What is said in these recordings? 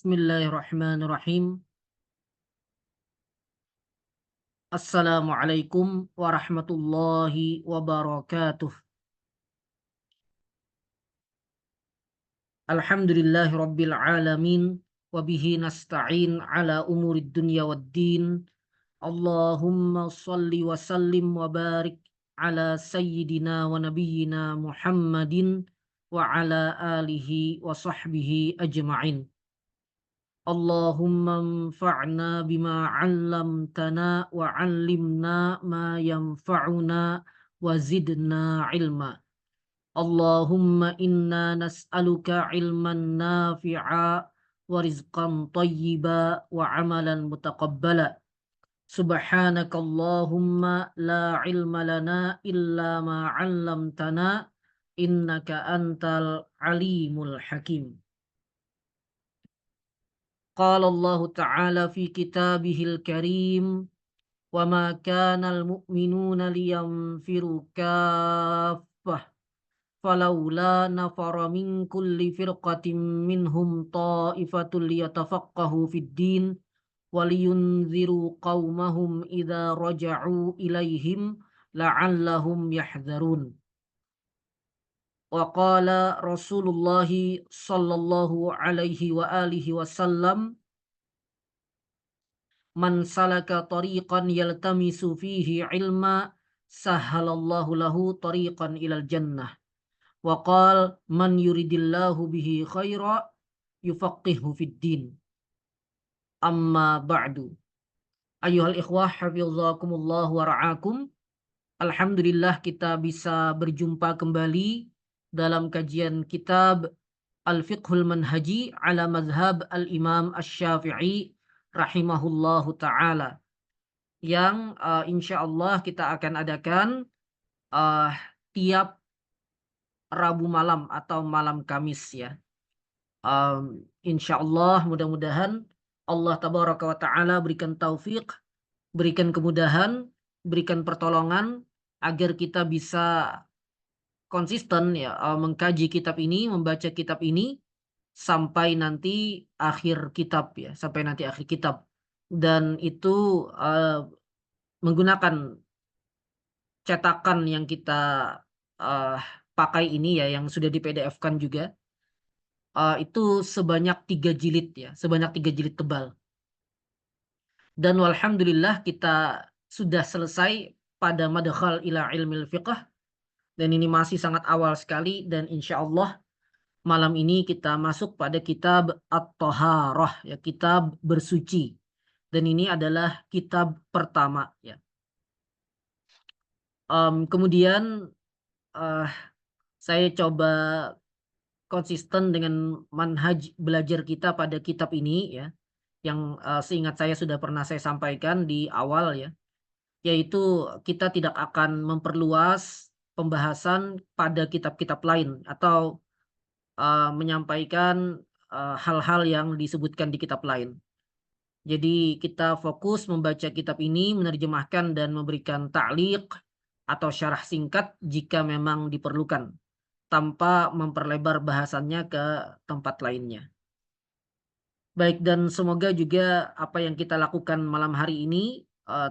Bismillahirrahmanirrahim. Assalamualaikum warahmatullahi wabarakatuh. Alhamdulillahi rabbil alamin. Wabihi nasta'in ala umurid dunya waddin. Allahumma salli wa sallim wa barik ala sayyidina wa nabiyyina Muhammadin wa ala alihi wa sahbihi ajma'in. Allahumma anfa'na bima 'allamtana wa 'allimna ma yanfa'una wa zidna ilma. Allahumma inna nas'aluka ilman nafi'a wa rizqan tayyiba wa 'amalan mutaqabbala. Subhanaka Allahumma la ilma lana illa ma 'allamtana innaka antal alimul hakim. Qala Allah Ta'ala fi kitabihil karim wa ma kana al-mu'minuna liyanfiru kaffah falawla nafara min kulli firqatin minhum ta'ifatul liyatafaqahu fid din waliyunziru qaumahum idza raja'u ilaihim la'allahum yahdharun. Wa qala Rasulullah sallallahu alaihi wa alihi wasallam, man salaka tariqan yaltamisu fihi ilma sahhalallahu lahu tariqan ilal jannah. Wa qala man yuridillahu bihi khaira yufaqihu fid din. Amma ba'du. Ayyuhal ikhwah hafizakumullah wa ra'akum. Alhamdulillah kita bisa berjumpa kembali dalam kajian kitab Al-Fiqhul Manhaji ala Mazhab Al-Imam Asy-Syafi'i rahimahullahu ta'ala, yang insya Allah kita akan adakan uh, tiap Rabu malam atau malam Kamis ya. Insya Allah mudah-mudahan Allah tabaraka wa ta'ala berikan taufik, berikan kemudahan, berikan pertolongan agar kita bisa konsisten ya mengkaji kitab ini, membaca kitab ini sampai nanti akhir kitab ya, sampai nanti akhir kitab. Dan itu menggunakan cetakan yang kita uh, pakai ini ya, yang sudah di PDF-kan juga, itu sebanyak 3 jilid ya, sebanyak 3 jilid tebal. Dan walhamdulillah kita sudah selesai pada madkhal ila ilmil fiqh, dan ini masih sangat awal sekali, dan insya Allah malam ini kita masuk pada kitab At-Taharah ya, kitab bersuci. Dan ini adalah kitab pertama ya. Kemudian saya coba konsisten dengan manhaj belajar kita pada kitab ini ya, yang seingat saya sudah pernah saya sampaikan di awal ya, yaitu kita tidak akan memperluas pembahasan pada kitab-kitab lain atau menyampaikan hal-hal yang disebutkan di kitab lain. Jadi kita fokus membaca kitab ini, menerjemahkan dan memberikan ta'liq atau syarah singkat jika memang diperlukan, tanpa memperlebar bahasannya ke tempat lainnya. Baik, dan semoga juga apa yang kita lakukan malam hari ini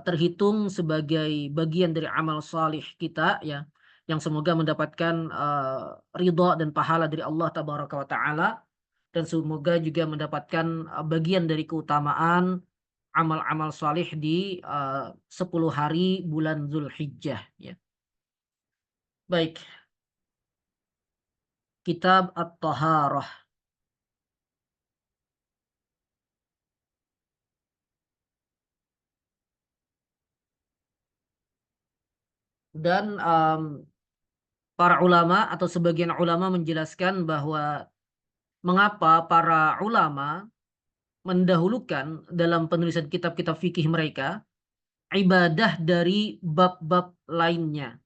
terhitung sebagai bagian dari amal salih kita ya, yang semoga mendapatkan ridha dan pahala dari Allah tabaraka wa taala, dan semoga juga mendapatkan bagian dari keutamaan amal-amal salih di 10 hari bulan Zulhijjah ya. Baik, kitab At-Taharah. Dan para ulama atau sebagian ulama menjelaskan bahwa mengapa para ulama mendahulukan dalam penulisan kitab-kitab fikih mereka ibadah dari bab-bab lainnya.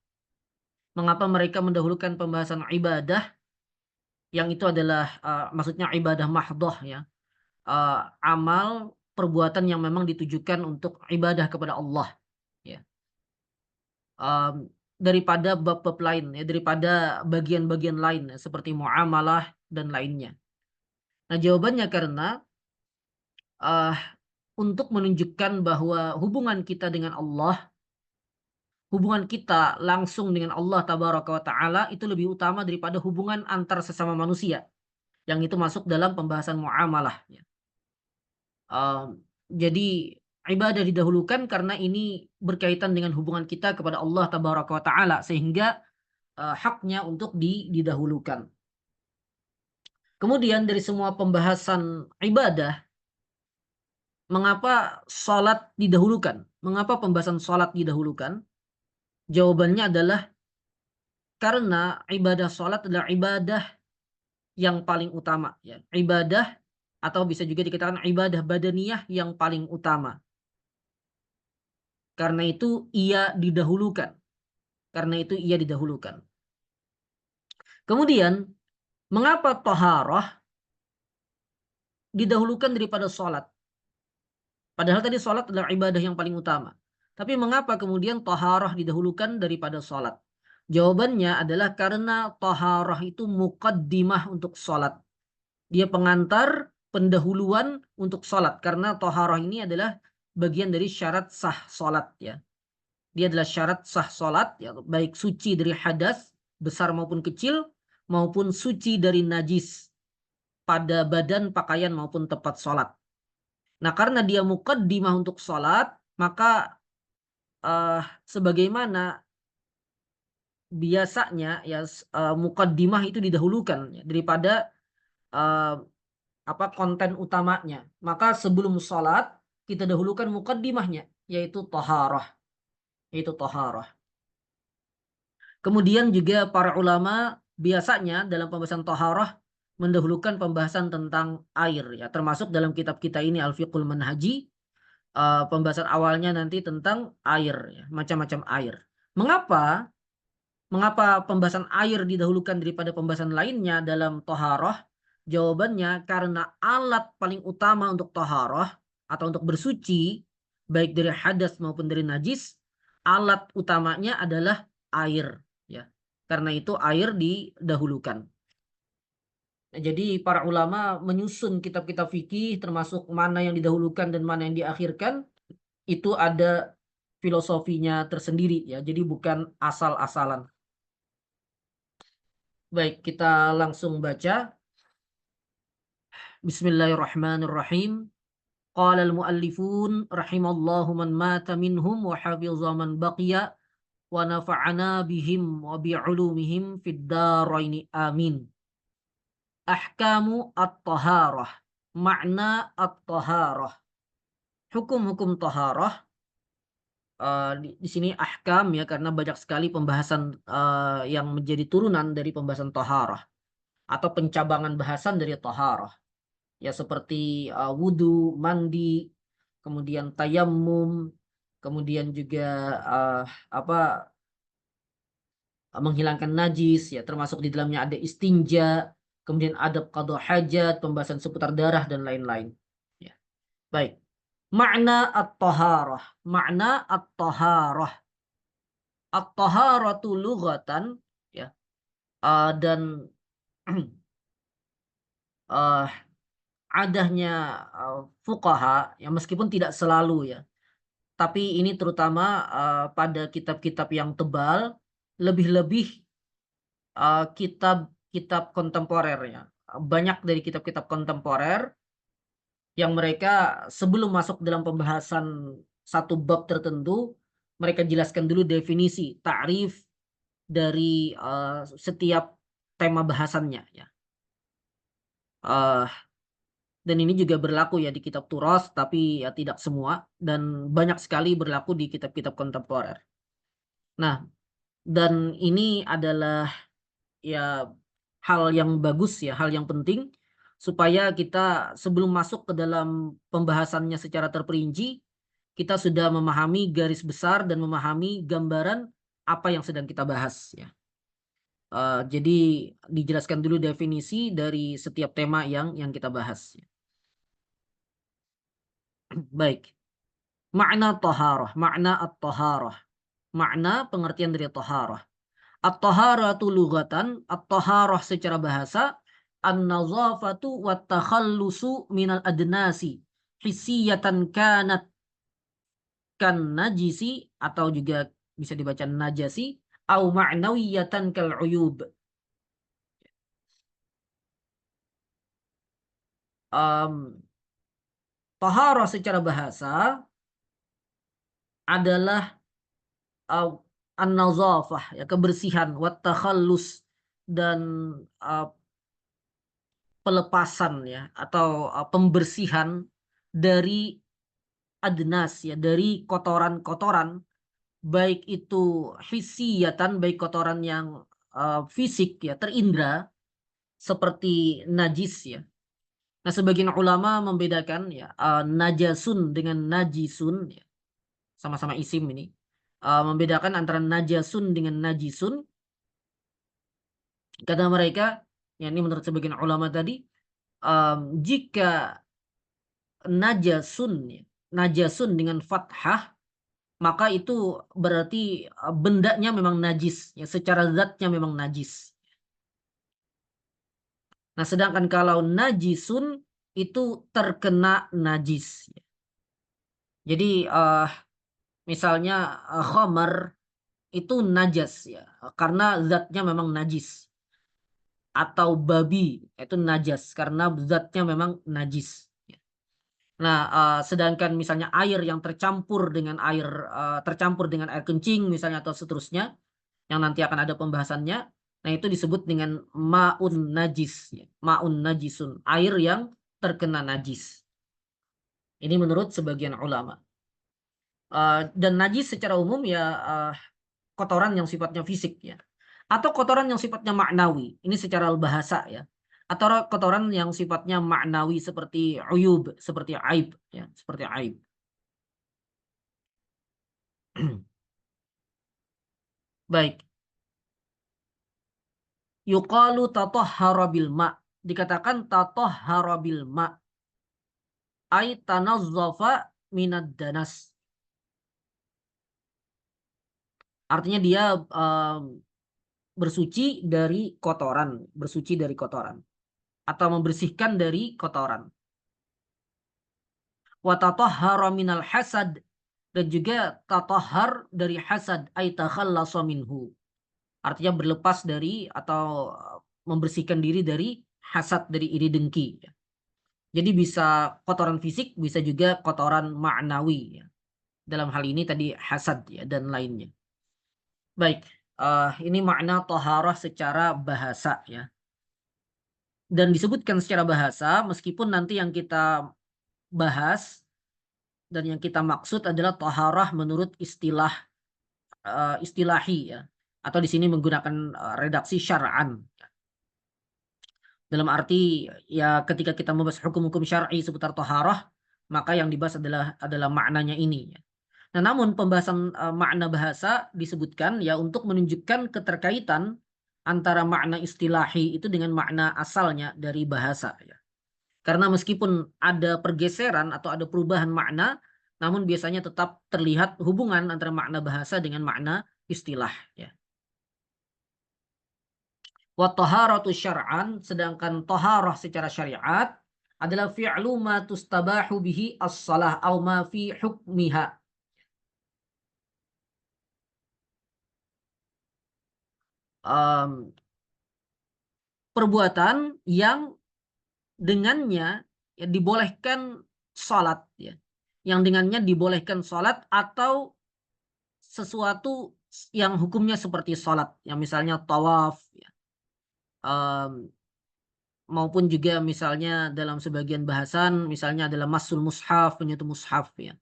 Mengapa mereka mendahulukan pembahasan ibadah yang itu adalah maksudnya ibadah mahdhah ya. Amal perbuatan yang memang ditujukan untuk ibadah kepada Allah ya. Daripada bab-bab lain ya, daripada bagian-bagian lain ya, seperti muamalah dan lainnya. Nah, jawabannya karena uh, untuk menunjukkan bahwa hubungan kita dengan Allah, hubungan kita langsung dengan Allah Tabaraka wa Ta'ala itu lebih utama daripada hubungan antar sesama manusia. Yang itu masuk dalam pembahasan muamalah. Ya. Jadi ibadah didahulukan karena ini berkaitan dengan hubungan kita kepada Allah Tabaraka wa Ta'ala, sehingga haknya untuk didahulukan. Kemudian dari semua pembahasan ibadah, mengapa sholat didahulukan? Mengapa pembahasan sholat didahulukan? Jawabannya adalah karena ibadah sholat adalah ibadah yang paling utama. Ya. Ibadah atau bisa juga dikatakan ibadah badaniyah yang paling utama. Karena itu ia didahulukan. Karena itu ia didahulukan. Kemudian, mengapa taharah didahulukan daripada sholat? Padahal tadi sholat adalah ibadah yang paling utama. Tapi mengapa kemudian taharah didahulukan daripada sholat? Jawabannya adalah karena taharah itu muqaddimah untuk sholat. Dia pengantar, pendahuluan untuk sholat. Karena taharah ini adalah bagian dari syarat sah sholat. Ya. Dia adalah syarat sah sholat, ya, baik suci dari hadas, besar maupun kecil, maupun suci dari najis pada badan, pakaian, maupun tempat sholat. Nah, karena dia muqaddimah untuk sholat, maka sebagaimana biasanya ya muqaddimah itu didahulukan ya, daripada konten utamanya. Maka sebelum sholat kita dahulukan muqaddimahnya, yaitu taharah. Kemudian juga para ulama biasanya dalam pembahasan taharah mendahulukan pembahasan tentang air ya, termasuk dalam kitab kita ini Al-Fiqhul Manhaji. Pembahasan awalnya nanti tentang air ya, macam-macam air. Mengapa pembahasan air didahulukan daripada pembahasan lainnya dalam taharah? Jawabannya karena alat paling utama untuk taharah atau untuk bersuci baik dari hadas maupun dari najis, alat utamanya adalah air ya. Karena itu air didahulukan. Jadi para ulama menyusun kitab-kitab fikih termasuk mana yang didahulukan dan mana yang diakhirkan, itu ada filosofinya tersendiri ya. Jadi bukan asal-asalan. Baik, kita langsung baca. Bismillahirrahmanirrahim. Qala al-muallifun rahimallahu man mata minhum wa hafidha man baqiya wa nafa'ana bihim wa bi'ulumihim fid daraini amin. Ahkamu at-taharah. Makna at-taharah. Hukum-hukum taharah. Di sini ahkam ya, karena banyak sekali pembahasan yang menjadi turunan dari pembahasan taharah atau pencabangan bahasan dari taharah. Ya seperti wudu, mandi, kemudian tayammum, kemudian juga menghilangkan najis ya, termasuk di dalamnya ada istinja, kemudian adab qada hajat, pembahasan seputar darah dan lain-lain. Ya. Baik. Makna at-taharah. Makna at-taharah. At-taharatu lughatan ya. Dan adahnya fuqaha ya, meskipun tidak selalu ya. Tapi ini terutama pada kitab-kitab yang tebal, lebih-lebih kitab-kitab kontemporer ya. Banyak dari kitab-kitab kontemporer yang mereka sebelum masuk dalam pembahasan satu bab tertentu, mereka jelaskan dulu definisi, ta'rif dari setiap tema bahasannya ya. Dan ini juga berlaku ya di kitab turas, tapi ya tidak semua, dan banyak sekali berlaku di kitab-kitab kontemporer. Nah, dan ini adalah ya hal yang bagus ya, hal yang penting supaya kita sebelum masuk ke dalam pembahasannya secara terperinci, kita sudah memahami garis besar dan memahami gambaran apa yang sedang kita bahas ya. Jadi dijelaskan dulu definisi dari setiap tema yang kita bahas. Baik. Makna taharah, makna at-taharah. Makna pengertian dari taharah. At-taharatu lughatan, at-taharah secara bahasa, an-nazafatu wat takhallusu minal adnasi hissiyatan kanat kan najisi atau juga bisa dibaca najasi au ma'nawiyatan kal uyub. Taharah secara bahasa adalah uh, an-nazafah, ya, kebersihan, wat takhallus, dan uh, pelepasan, ya, atau pembersihan dari adnas, ya, dari kotoran-kotoran, baik itu hissiyatan, baik kotoran yang fisik, ya, terindra seperti najis, ya. Nah, sebagian ulama membedakan, ya, najasun dengan najisun, ya, sama-sama isim ini. Membedakan antara najasun dengan najisun. Kata mereka, ya, ini menurut sebagian ulama tadi, jika najasun, ya, najasun dengan fathah, maka itu berarti bendanya memang najis, ya, secara zatnya memang najis. Nah, sedangkan kalau najisun itu terkena najis. Jadi misalnya khamar itu najas, ya, karena zatnya memang najis. Atau babi itu najas karena zatnya memang najis. Nah, sedangkan misalnya air yang tercampur dengan air kencing misalnya atau seterusnya yang nanti akan ada pembahasannya, nah itu disebut dengan maun najis, ya. Maun najisun, air yang terkena najis. Ini menurut sebagian ulama. Dan najis secara umum, ya, kotoran yang sifatnya fisik, ya, atau kotoran yang sifatnya maknawi. Ini secara bahasa, ya. Atau kotoran yang sifatnya maknawi seperti uyub, seperti aib, ya, seperti aib. Baik. Yuqalu tatahhara bil ma. Dikatakan tatahhara bil ma. Ay tanazzafa minad danas. Artinya dia bersuci dari kotoran, bersuci dari kotoran atau membersihkan dari kotoran. Wa tatahhara minal hasad, dan juga tatahhar dari hasad, ay takhallasa minhu. Artinya berlepas dari atau membersihkan diri dari hasad, dari iri dengki, ya. Jadi bisa kotoran fisik, bisa juga kotoran ma'nawi, ya. Dalam hal ini tadi hasad, ya, dan lainnya. Baik, ini makna toharah secara bahasa, ya. Dan disebutkan secara bahasa, meskipun nanti yang kita bahas dan yang kita maksud adalah toharah menurut istilahi, ya. Atau di sini menggunakan redaksi syar'an. Dalam arti, ya, ketika kita membahas hukum-hukum syar'i seputar toharah, maka yang dibahas adalah maknanya ini, ya. Nah, namun pembahasan makna bahasa disebutkan, ya, untuk menunjukkan keterkaitan antara makna istilahi itu dengan makna asalnya dari bahasa, ya. Karena meskipun ada pergeseran atau ada perubahan makna, namun biasanya tetap terlihat hubungan antara makna bahasa dengan makna istilah, ya. Wa taharatu syar'an, sedangkan taharah secara syariat adalah fi'lu ma tustabahu bihi as-salah au ma fi hukmiha. Um, Perbuatan yang dengannya, ya, dibolehkan salat, ya. Yang dengannya dibolehkan salat atau sesuatu yang hukumnya seperti salat, yang misalnya tawaf, ya. Um, Maupun juga misalnya dalam sebagian bahasan misalnya adalah masul mushaf, menyentuh mushaf, ya.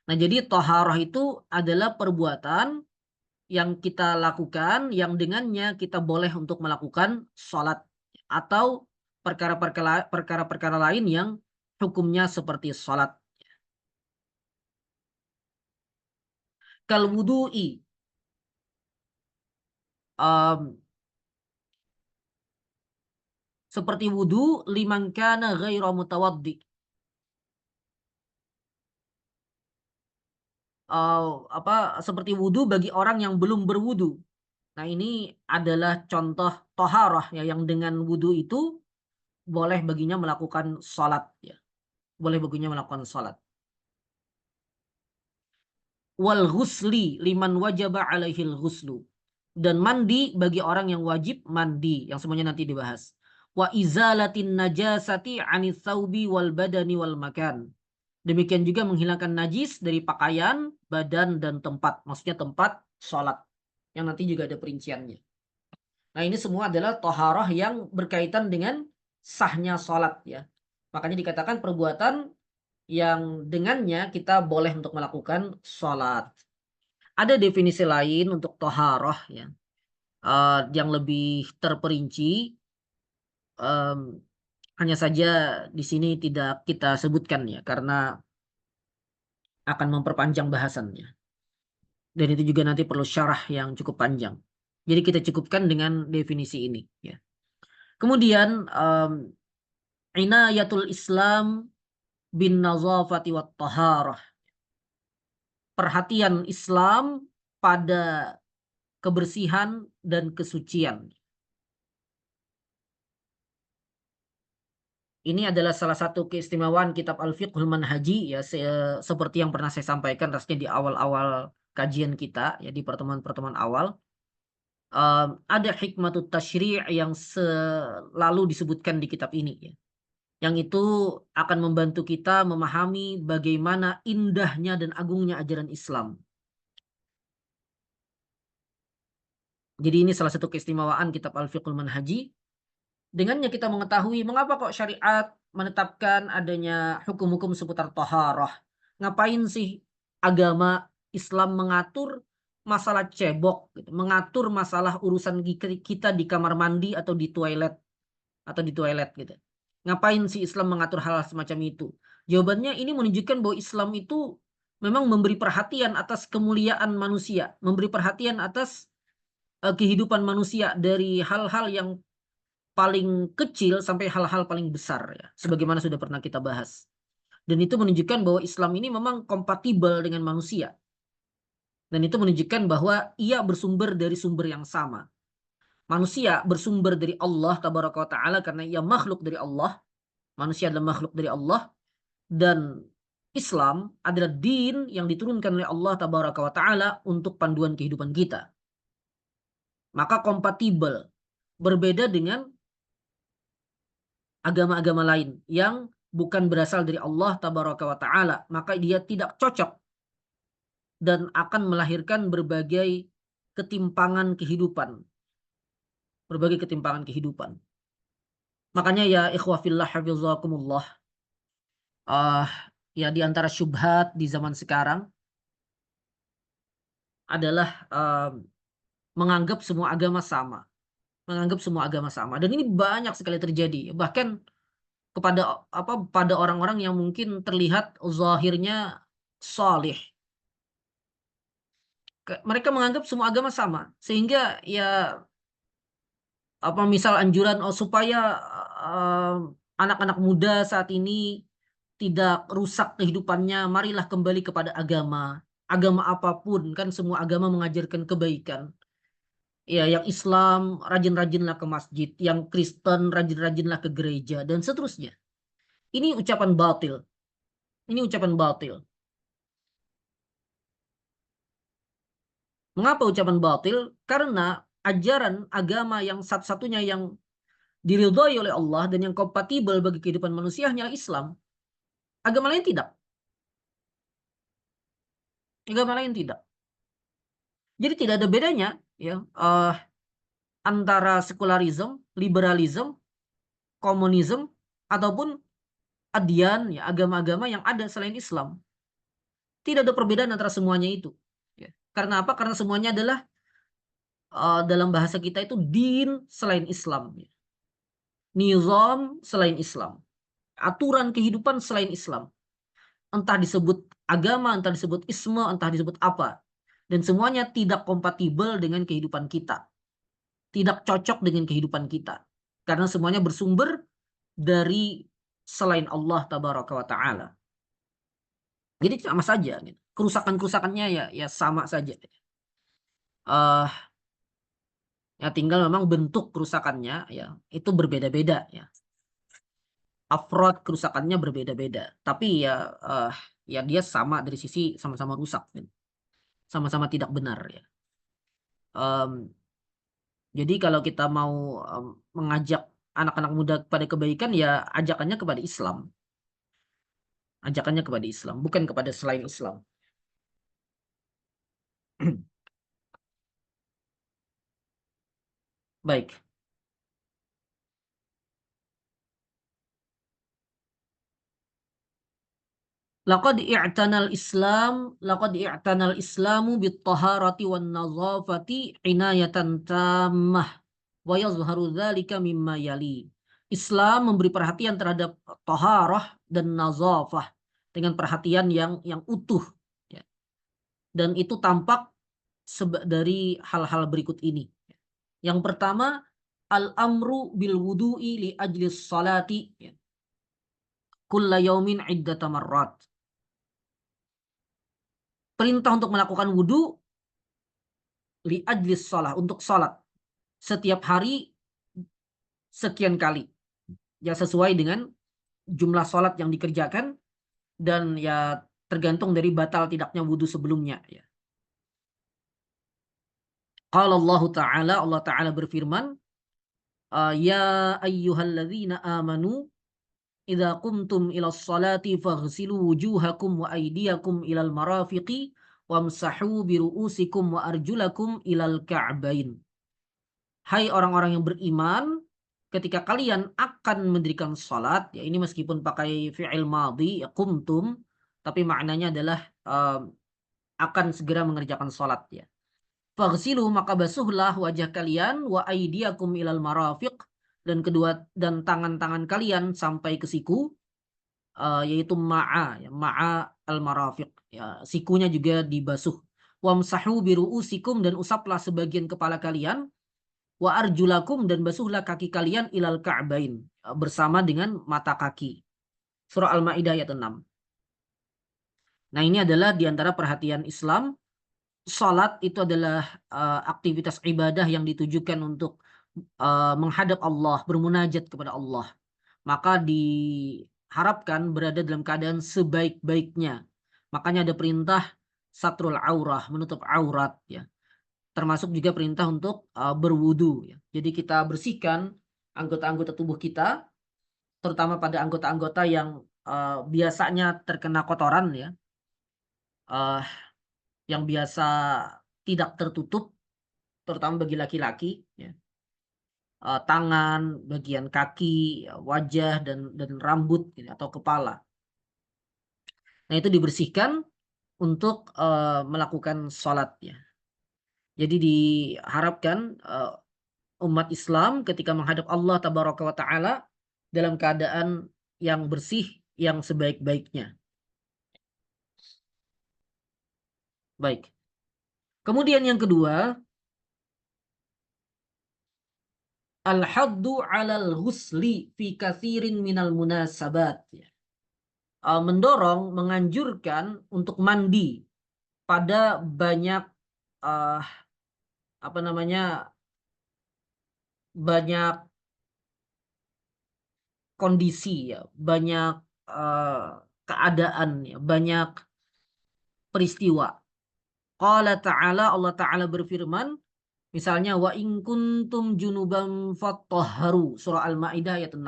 Nah, jadi toharoh itu adalah perbuatan yang kita lakukan yang dengannya kita boleh untuk melakukan sholat atau perkara-perkara lain yang hukumnya seperti sholat. Kal wudu'i, um, seperti wudu liman kana ghaira mutawaddi. Seperti wudu bagi orang yang belum berwudu. Nah, ini adalah contoh toharah, ya, yang dengan wudu itu boleh baginya melakukan sholat, ya. boleh baginya melakukan sholat. Wal ghusli liman wajaba alaihil ghuslu. Dan mandi bagi orang yang wajib mandi, yang semuanya nanti dibahas. Wa izalatin najasati anis thawbi wal badani wal makan. Demikian juga menghilangkan najis dari pakaian, badan, dan tempat. Maksudnya tempat sholat. Yang nanti juga ada perinciannya. Nah, ini semua adalah toharoh yang berkaitan dengan sahnya sholat ya. Makanya dikatakan perbuatan yang dengannya kita boleh untuk melakukan sholat. Ada definisi lain untuk toharoh ya, yang lebih terperinci. Hanya saja di sini tidak kita sebutkan ya, karena akan memperpanjang bahasannya. Dan itu juga nanti perlu syarah yang cukup panjang. Jadi kita cukupkan dengan definisi ini ya. Kemudian inayatul Islam bin nazafati wat taharah. Perhatian Islam pada kebersihan dan kesucian. Ini adalah salah satu keistimewaan kitab Al-Fiqhul Manhaji ya, seperti yang pernah saya sampaikan rasanya di awal-awal kajian kita ya, di pertemuan-pertemuan awal. Ada hikmatut tasyri' yang selalu disebutkan di kitab ini ya. Yang itu akan membantu kita memahami bagaimana indahnya dan agungnya ajaran Islam. Jadi ini salah satu keistimewaan kitab Al-Fiqhul Manhaji. Dengannya kita mengetahui mengapa kok syariat menetapkan adanya hukum-hukum seputar taharah. Ngapain sih agama Islam mengatur masalah cebok, gitu, mengatur masalah urusan kita di kamar mandi atau di toilet gitu. Ngapain sih Islam mengatur hal semacam itu? Jawabannya ini menunjukkan bahwa Islam itu memang memberi perhatian atas kemuliaan manusia, memberi perhatian atas kehidupan manusia dari hal-hal yang paling kecil sampai hal-hal paling besar ya, sebagaimana sudah pernah kita bahas. Dan itu menunjukkan bahwa Islam ini memang kompatibel dengan manusia. Dan itu menunjukkan bahwa ia bersumber dari sumber yang sama. Manusia bersumber dari Allah tabaraka wa taala karena ia makhluk dari Allah. Manusia adalah makhluk dari Allah, dan Islam adalah din yang diturunkan oleh Allah tabaraka wa taala untuk panduan kehidupan kita. Maka kompatibel, berbeda dengan agama-agama lain yang bukan berasal dari Allah tabaraka wa taala, maka dia tidak cocok dan akan melahirkan berbagai ketimpangan kehidupan. Berbagai ketimpangan kehidupan. Makanya ya ikhwafillah hafizakumullah, ya di antara syubhat di zaman sekarang adalah menganggap semua agama sama. Menganggap semua agama sama. Dan ini banyak sekali terjadi. Bahkan pada orang-orang yang mungkin terlihat zahirnya salih. Mereka menganggap semua agama sama. Sehingga ya misal anjuran supaya anak-anak muda saat ini tidak rusak kehidupannya, marilah kembali kepada agama. Agama apapun, kan semua agama mengajarkan kebaikan. Ya, yang Islam rajin-rajinlah ke masjid, yang Kristen rajin-rajinlah ke gereja, dan seterusnya. Ini ucapan batil. Ini ucapan batil. Mengapa ucapan batil? Karena ajaran agama yang satu-satunya yang diridhoi oleh Allah dan yang kompatibel bagi kehidupan manusia hanyalah Islam. Agama lain tidak. Agama lain tidak. Jadi tidak ada bedanya ya, antara sekularisme, liberalisme, komunisme, ataupun adian, ya, agama-agama yang ada selain Islam. Tidak ada perbedaan antara semuanya itu. Ya. Karena apa? Karena semuanya adalah dalam bahasa kita itu din selain Islam. Ya. Nizam selain Islam. Aturan kehidupan selain Islam. Entah disebut agama, entah disebut isme, entah disebut apa. Dan semuanya tidak kompatibel dengan kehidupan kita. Tidak cocok dengan kehidupan kita. Karena semuanya bersumber dari selain Allah tabaraka wa ta'ala. Jadi sama saja. Gitu. Kerusakan-kerusakannya ya sama saja. Ya tinggal memang bentuk kerusakannya ya itu berbeda-beda ya. afrod kerusakannya berbeda-beda. Tapi ya ya dia sama dari sisi sama-sama rusak, sama-sama tidak benar ya. Em, jadi kalau kita mau mengajak anak-anak muda kepada kebaikan ya ajakannya kepada Islam, ajakannya kepada Islam, bukan kepada selain Islam. Baik. Laqad i'tanal Islamu bit-taharati wan nazafati inayatan tammah wa yazharu dzalika mimma yali. Islam memberi perhatian terhadap taharah dan nazafah dengan perhatian yang utuh ya. Dan itu tampak dari hal-hal berikut ini. Yang pertama, al-amru bil wudu'i li ajli salati ya. Kulla yaumin iddata marrat. Perintah untuk melakukan wudu li ajlis salah, untuk salat setiap hari sekian kali ya, sesuai dengan jumlah salat yang dikerjakan dan ya tergantung dari batal tidaknya wudu sebelumnya ya. Qala Allah Ta'ala berfirman, ya ayyuhalladzina amanu idza qumtum ilas salati faghsilu wujuhakum wa aydiyakum ilal marafiqi wamsahu biru'usikum wa arjulakum ilal ka'bain. Hai orang-orang yang beriman, ketika kalian akan mendirikan salat, ya ini meskipun pakai fi'il madhi, ya kumtum, tapi maknanya adalah akan segera mengerjakan salat ya. Faghsilu, maka basuhlah wajah kalian, wa aydiyakum ilal marafiq, dan tangan-tangan kalian sampai ke siku, yaitu ya, ma'a al marafiq, ya sikunya juga dibasuh. Wamsahu biru'usikum, dan usaplah sebagian kepala kalian, wa arjulakum, dan basuhlah kaki kalian ilal ka'bain, bersama dengan mata kaki. Surah Al-Maidah ayat 6. Nah, ini adalah diantara perhatian Islam. Salat itu adalah aktivitas ibadah yang ditujukan untuk menghadap Allah, bermunajat kepada Allah. Maka diharapkan berada dalam keadaan sebaik-baiknya. Makanya ada perintah satrul aurah, menutup aurat ya. Termasuk juga perintah untuk berwudu ya. Jadi kita bersihkan anggota-anggota tubuh kita, terutama pada anggota-anggota yang biasanya terkena kotoran ya, uh, yang biasa tidak tertutup, terutama bagi laki-laki ya. Tangan, bagian kaki, wajah, dan rambut gitu, atau kepala. Nah, itu dibersihkan untuk melakukan sholat ya. Jadi diharapkan umat Islam ketika menghadap Allah Tabaraka wa Ta'ala dalam keadaan yang bersih, yang sebaik-baiknya. Baik. Kemudian yang kedua, al-haddu 'alal ghusli fi katsirin minal munasabat. Mendorong, menganjurkan untuk mandi pada banyak uh, apa namanya, banyak kondisi ya, banyak keadaan ya, banyak peristiwa. Qala ta'ala, Allah Ta'ala berfirman, misalnya wa in kuntum junuban fattahharu, surah Al-Maidah ayat 6.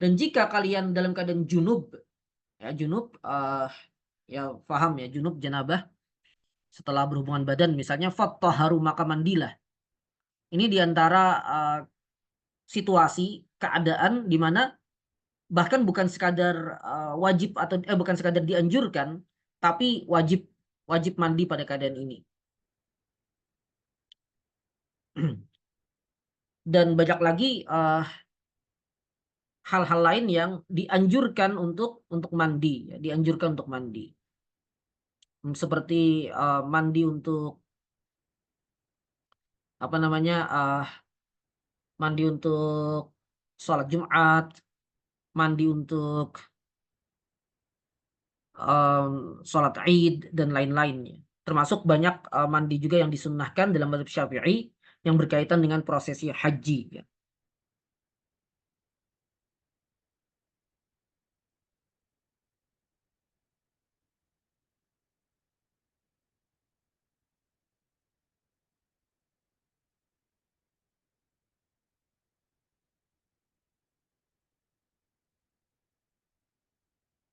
Dan jika kalian dalam keadaan junub, ya junub ya paham ya, junub janabah setelah berhubungan badan misalnya, fattahharu, maka mandilah. Ini diantara situasi, keadaan di mana bahkan bukan sekadar wajib atau bukan sekadar dianjurkan, tapi wajib mandi pada keadaan ini. Dan banyak lagi hal-hal lain yang dianjurkan untuk mandi ya, dianjurkan untuk mandi. Seperti mandi untuk apa namanya, mandi untuk sholat Jumat, mandi untuk sholat Id dan lain-lainnya. Termasuk banyak mandi juga yang disunnahkan dalam mazhab Syafi'i yang berkaitan dengan prosesi haji ya.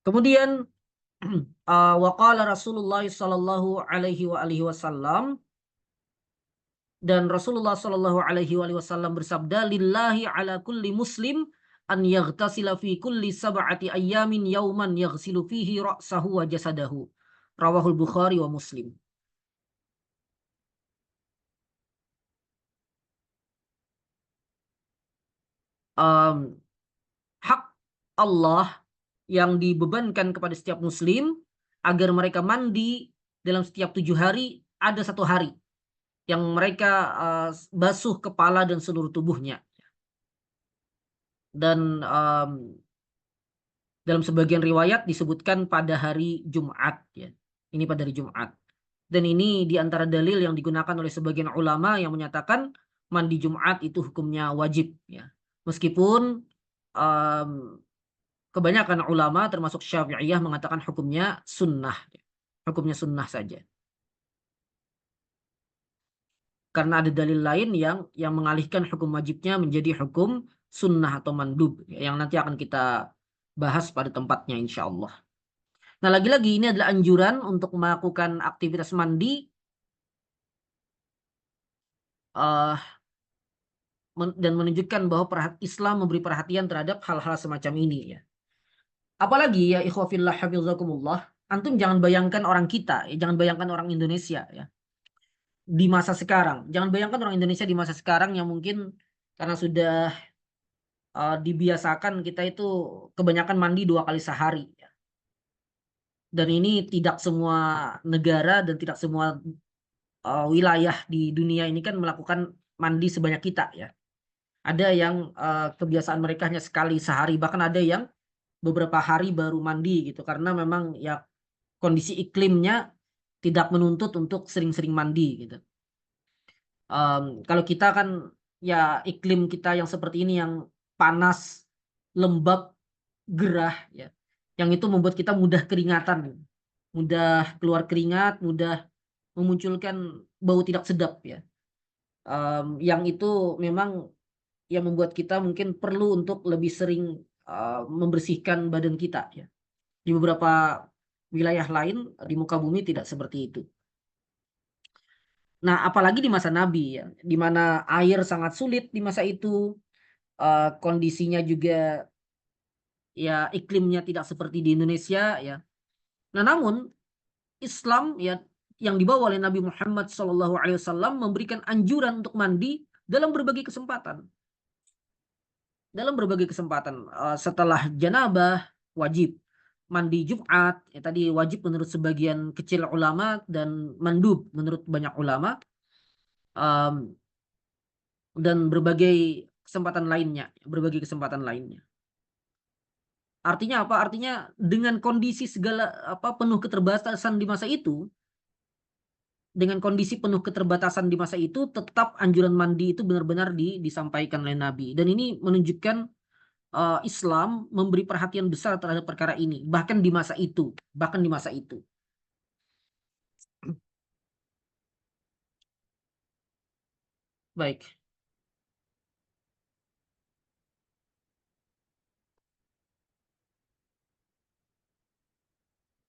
Kemudian waqala Rasulullah sallallahu alaihi wa alihi wasallam, dan Rasulullah sallallahu alaihi wa alihi wasallam bersabda, lillahi ala kulli muslim an yaghtasila fi kulli sab'ati ayyamin yauman yaghsilu fihi ra'sahu wa jasadahu. Rawahul Bukhari wa Muslim. Um, hak Allah yang dibebankan kepada setiap muslim agar mereka mandi dalam setiap 7 hari, ada 1 hari yang mereka basuh kepala dan seluruh tubuhnya. Dan dalam sebagian riwayat disebutkan pada hari Jumat, ya. Ini pada hari Jumat. Dan ini diantara dalil yang digunakan oleh sebagian ulama yang menyatakan mandi Jumat itu hukumnya wajib, ya. Meskipun um, kebanyakan ulama termasuk Syafi'iyah mengatakan hukumnya sunnah, ya. Hukumnya sunnah saja. Karena ada dalil lain yang mengalihkan hukum wajibnya menjadi hukum sunnah atau mandub, ya, yang nanti akan kita bahas pada tempatnya insya Allah. Nah, lagi-lagi ini adalah anjuran untuk melakukan aktivitas mandi dan menunjukkan bahwa Islam memberi perhatian terhadap hal-hal semacam ini, ya. Apalagi ya ikhwafillah hafizakumullah, antum jangan bayangkan orang kita, ya, jangan bayangkan orang Indonesia, ya, di masa sekarang. Jangan bayangkan orang Indonesia di masa sekarang yang mungkin karena sudah dibiasakan kita itu kebanyakan mandi 2 kali sehari, ya. Dan ini tidak semua negara dan tidak semua wilayah di dunia ini kan melakukan mandi sebanyak kita, ya. Ada yang kebiasaan mereka hanya sekali sehari, bahkan ada yang beberapa hari baru mandi gitu, karena memang ya kondisi iklimnya tidak menuntut untuk sering-sering mandi gitu. Kalau kita kan ya iklim kita yang seperti ini yang panas, lembab, gerah, ya, yang itu membuat kita mudah keringatan, mudah keluar keringat, mudah memunculkan bau tidak sedap, ya. Yang itu memang yang membuat kita mungkin perlu untuk lebih sering membersihkan badan kita, ya. Di beberapa wilayah lain di muka bumi tidak seperti itu. Nah, apalagi di masa Nabi, ya, di mana air sangat sulit di masa itu, kondisinya juga ya iklimnya tidak seperti di Indonesia, ya. Nah, namun Islam, ya, yang dibawa oleh Nabi Muhammad SAW memberikan anjuran untuk mandi dalam berbagai kesempatan. Dalam berbagai kesempatan, setelah janabah wajib, mandi Jumat, ya, tadi wajib menurut sebagian kecil ulama dan mandub menurut banyak ulama, dan berbagai kesempatan lainnya. Artinya apa? Artinya dengan kondisi segala penuh keterbatasan di masa itu, tetap anjuran mandi itu benar-benar disampaikan oleh Nabi. Dan ini menunjukkan Islam memberi perhatian besar terhadap perkara ini, bahkan di masa itu. Baik.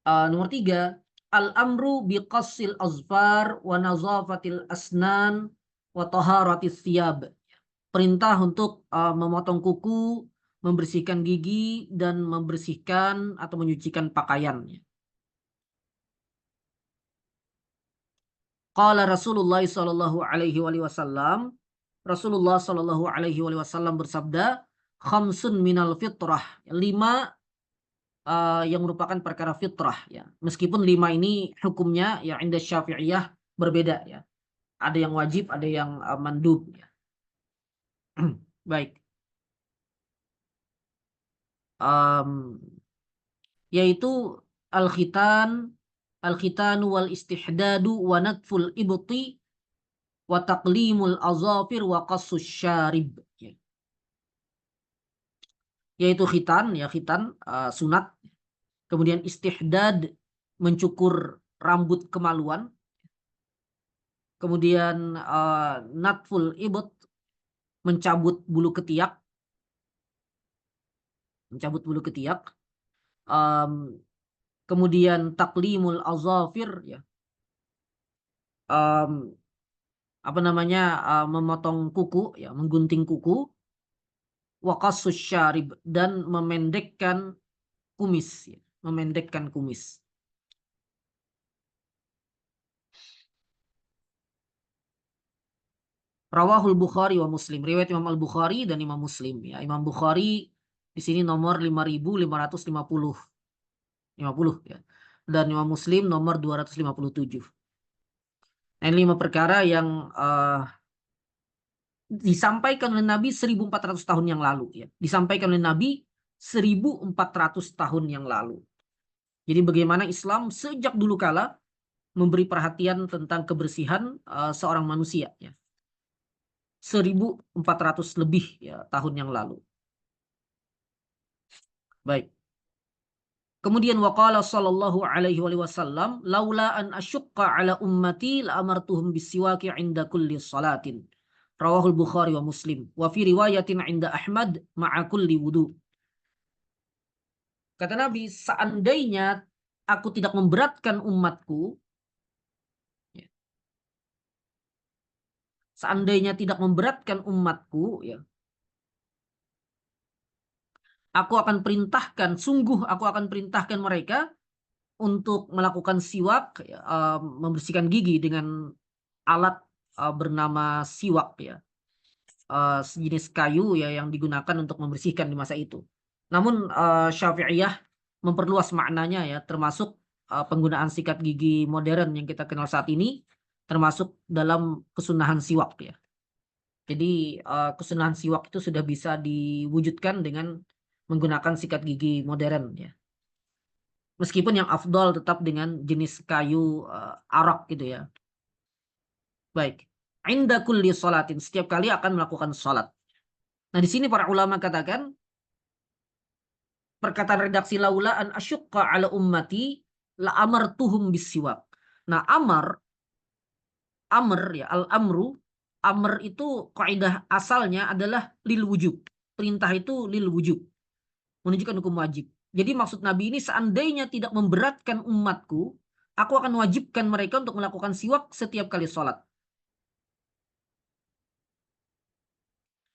Nomor 3, al-amru biqassil azfar wa nazafatil asnan wa taharatis thiyab. Perintah untuk memotong kuku, membersihkan gigi, dan membersihkan atau menyucikan pakaian. Qala Rasulullah sallallahu alaihi wasallam, Rasulullah sallallahu alaihi wasallam bersabda, khamsun minal fitrah, 5 yang merupakan perkara fitrah, ya. Meskipun 5 ini hukumnya ya inda Syafi'iyah berbeda, ya. Ada yang wajib, ada yang mandub, ya. Baik. Yaitu al-khitan, al-khitanu wal istihdadu wa natful ibti wa taqlimul azafir wa qassus syarib, ya. Yaitu khitan, ya, khitan sunat, kemudian istihdad mencukur rambut kemaluan, kemudian natful ibut mencabut bulu ketiak, Um, kemudian taklimul azafir, ya, um, apa namanya, memotong kuku, ya, menggunting kuku, waqasus syarib, dan memendekkan kumis, ya, memendekkan kumis. Rawahul Bukhari wa Muslim. Riwayat Imam Al-Bukhari dan Imam Muslim, ya. Imam Bukhari di sini nomor 5550, 50, ya. Dan Imam Muslim nomor 257. Nah, ini 5 perkara yang disampaikan oleh Nabi 1400 tahun yang lalu, ya. Disampaikan oleh Nabi 1400 tahun yang lalu. Jadi bagaimana Islam sejak dulu kala memberi perhatian tentang kebersihan seorang manusia, ya. 1400 lebih, ya, tahun yang lalu. Baik. Kemudian waqala sallallahu alaihi wasallam, laula an asyqa ala ummati la amartuhum bisiwaki 'inda kulli salatin. Rawahul Bukhari wa Muslim. Wa fi riwayatin 'inda Ahmad ma'a kulli wudu. Kata Nabi, seandainya aku tidak memberatkan umatku, ya, seandainya tidak memberatkan umatku, ya, sungguh aku akan perintahkan mereka untuk melakukan siwak, ya, membersihkan gigi dengan alat bernama siwak, ya, sejenis kayu, ya, yang digunakan untuk membersihkan di masa itu. Namun Syafi'iyah memperluas maknanya, ya, termasuk penggunaan sikat gigi modern yang kita kenal saat ini, termasuk dalam kesunahan siwak, ya. Jadi kesunahan siwak itu sudah bisa diwujudkan dengan menggunakan sikat gigi modern, ya. Meskipun yang afdol tetap dengan jenis kayu arak, gitu, ya. Baik. Inda kulli sholatin, setiap kali akan melakukan sholat. Nah, di sini para ulama katakan perkataan redaksi laula an asyqa ala ummati la amartuhum bisiwak. Nah, amr, ya, al-amru, amr itu kaidah asalnya adalah lil wujub. Perintah itu lil wujub, menunjukkan hukum wajib. Jadi maksud Nabi ini, seandainya tidak memberatkan umatku, aku akan wajibkan mereka untuk melakukan siwak setiap kali sholat.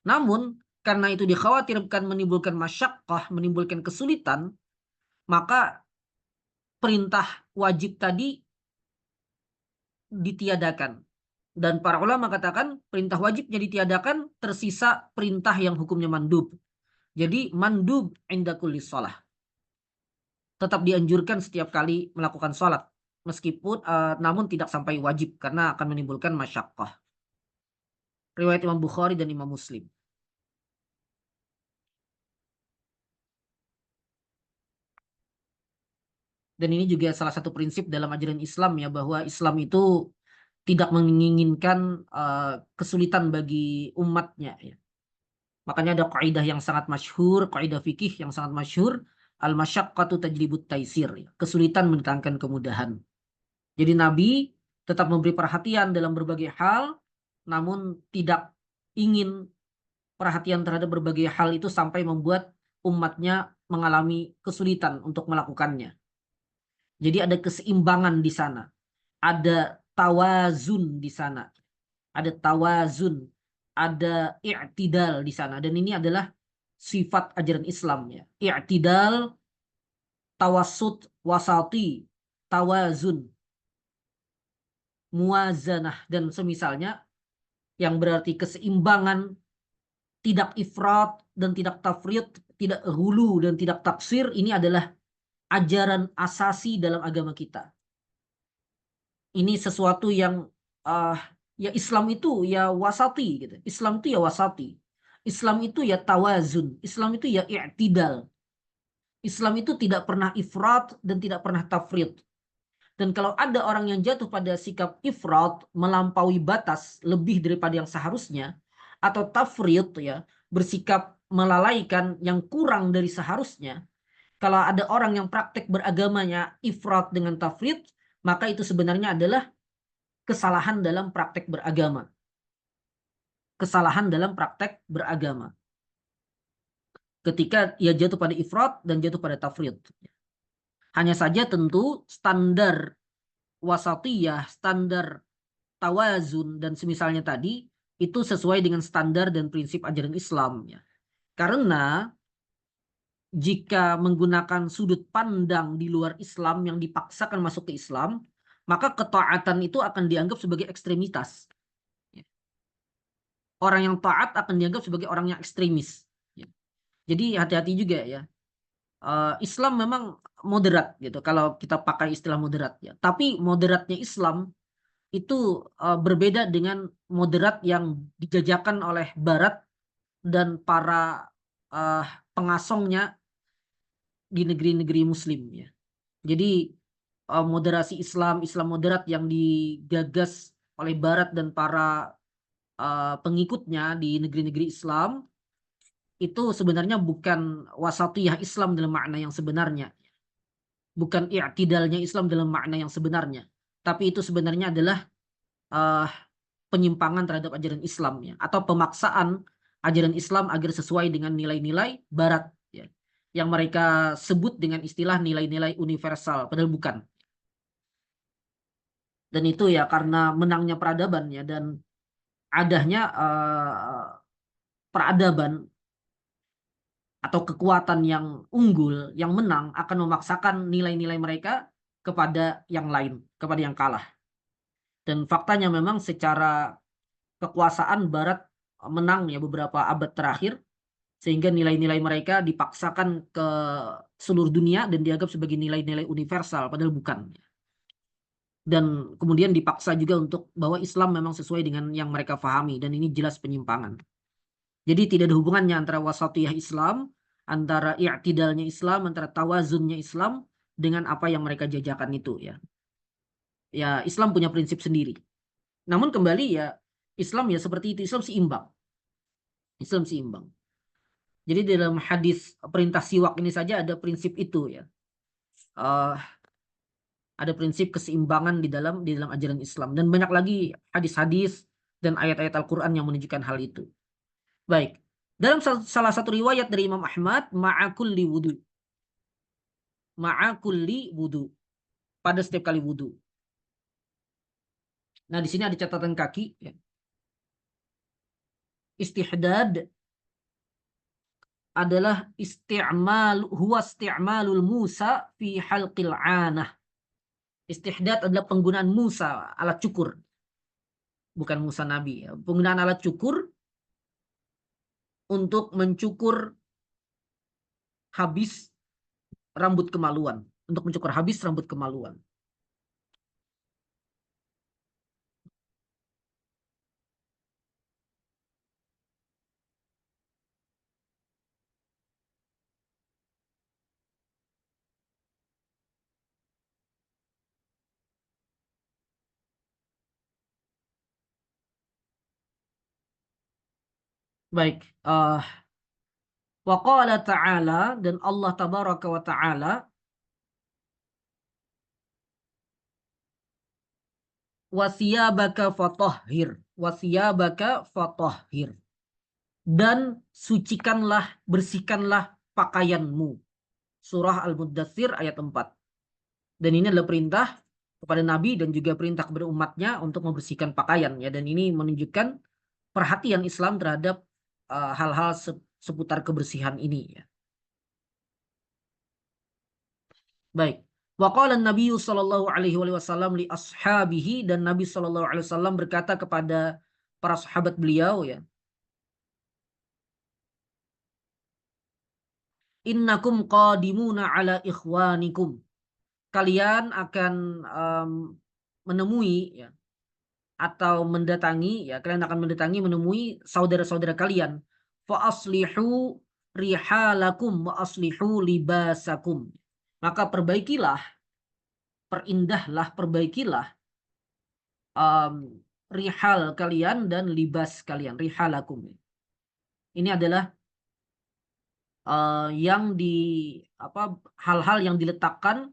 Namun karena itu dikhawatirkan menimbulkan masyakkah, menimbulkan kesulitan, maka perintah wajib tadi ditiadakan. Dan para ulama katakan perintah wajibnya ditiadakan, tersisa perintah yang hukumnya mandub. Jadi mandub inda kulli shalah. Tetap dianjurkan setiap kali melakukan sholat. Meskipun namun tidak sampai wajib karena akan menimbulkan masyakkah. Riwayat Imam Bukhari dan Imam Muslim. Dan ini juga salah satu prinsip dalam ajaran Islam, ya, bahwa Islam itu tidak menginginkan kesulitan bagi umatnya, ya. Makanya ada kaidah yang sangat masyhur, kaidah fikih yang sangat masyhur, al-masyaqqatu tajlibut taisir, ya. Kesulitan mendatangkan kemudahan. Jadi Nabi tetap memberi perhatian dalam berbagai hal, namun tidak ingin perhatian terhadap berbagai hal itu sampai membuat umatnya mengalami kesulitan untuk melakukannya. Jadi ada keseimbangan di sana. Ada tawazun di sana. Ada tawazun, ada i'tidal di sana. Dan ini adalah sifat ajaran Islam, ya. I'tidal, tawassut, wasati, tawazun, muwazanah, dan semisalnya, yang berarti keseimbangan, tidak ifrat dan tidak tafrit, tidak hulu dan tidak taksir. Ini adalah ajaran asasi dalam agama kita. Ini sesuatu yang ya, Islam itu ya wasati, gitu. Islam itu ya wasati. Islam itu ya tawazun. Islam itu ya i'tidal. Islam itu tidak pernah ifrat dan tidak pernah tafrit. Dan kalau ada orang yang jatuh pada sikap ifrat, melampaui batas lebih daripada yang seharusnya, atau tafrit, ya, bersikap melalaikan yang kurang dari seharusnya, kalau ada orang yang praktek beragamanya ifrat dengan tafrit, maka itu sebenarnya adalah kesalahan dalam praktek beragama. Kesalahan dalam praktek beragama. Ketika ia jatuh pada ifrat dan jatuh pada tafrid. Hanya saja tentu standar wasatiyah, standar tawazun dan semisalnya tadi itu sesuai dengan standar dan prinsip ajaran Islam ya. Karena jika menggunakan sudut pandang di luar Islam yang dipaksakan masuk ke Islam, maka ketaatan itu akan dianggap sebagai ekstremitas. Ya. Orang yang taat akan dianggap sebagai orang yang ekstremis. Ya. Jadi hati-hati juga ya. Islam memang moderat gitu kalau kita pakai istilah moderat ya. Tapi moderatnya Islam itu berbeda dengan moderat yang dijajakan oleh Barat dan para uh, pengasongnya di negeri-negeri Muslim ya. Jadi moderasi Islam, Islam moderat yang digagas oleh Barat dan para pengikutnya di negeri-negeri Islam itu sebenarnya bukan wasatiyah Islam dalam makna yang sebenarnya, bukan i'tidalnya Islam dalam makna yang sebenarnya, tapi itu sebenarnya adalah uh, penyimpangan terhadap ajaran Islam ya, atau pemaksaan ajaran Islam agar sesuai dengan nilai-nilai Barat ya, yang mereka sebut dengan istilah nilai-nilai universal, padahal bukan. Dan itu ya karena menangnya peradaban ya dan adanya peradaban atau kekuatan yang unggul, yang menang akan memaksakan nilai-nilai mereka kepada yang lain, kepada yang kalah. Dan faktanya memang secara kekuasaan Barat menang ya beberapa abad terakhir, sehingga nilai-nilai mereka dipaksakan ke seluruh dunia dan dianggap sebagai nilai-nilai universal, padahal bukan. Dan kemudian dipaksa juga untuk bahwa Islam memang sesuai dengan yang mereka fahami, dan ini jelas penyimpangan. Jadi tidak ada hubungannya antara wasatiyah Islam, antara i'tidalnya Islam, antara tawazunnya Islam dengan apa yang mereka jajakan itu ya. Ya Islam punya prinsip sendiri. Namun kembali ya Islam ya seperti itu, Islam seimbang. Islam seimbang. Jadi dalam hadis perintah siwak ini saja ada prinsip itu ya. Uh, ada prinsip keseimbangan di dalam ajaran Islam dan banyak lagi hadis-hadis dan ayat-ayat Al-Qur'an yang menunjukkan hal itu. Baik. Dalam salah satu riwayat dari Imam Ahmad, ma'akulli wudu. Ma'akulli wudu. Pada setiap kali wudu. Nah, di sini ada catatan kaki. Ya. Istihdad adalah huwa isti'malul Musa fi halqil anah. Istihdad adalah penggunaan Musa, alat cukur. Bukan Musa Nabi. Ya. Penggunaan alat cukur untuk mencukur habis rambut kemaluan. Untuk mencukur habis rambut kemaluan. Baik. Wa qala ta'ala, dan Allah tabaraka wa ta'ala wasiyabaka fatahhir. Wasiyabaka fatahhir. Dan sucikanlah, bersihkanlah pakaianmu. Surah Al-Muddatsir ayat 4. Dan ini adalah perintah kepada Nabi dan juga perintah kepada umatnya untuk membersihkan pakaian ya. Dan ini menunjukkan perhatian Islam terhadap hal-hal seputar kebersihan ini ya. Baik. Wa qala Nabi sallallahu alaihi wasallam li ashabihi, dan Nabi sallallahu alaihi wasallam berkata kepada para sahabat beliau ya. Innakum qadimuna ala ikhwanikum. Kalian akan menemui ya atau mendatangi ya, kalian akan mendatangi menemui saudara-saudara kalian. Fa aslihu rihalakum wa aslihu libasakum. Maka perbaikilah, perindahlah, perbaikilah um, rihal kalian dan libas kalian, rihalakum. Ini adalah yang di apa, hal-hal yang diletakkan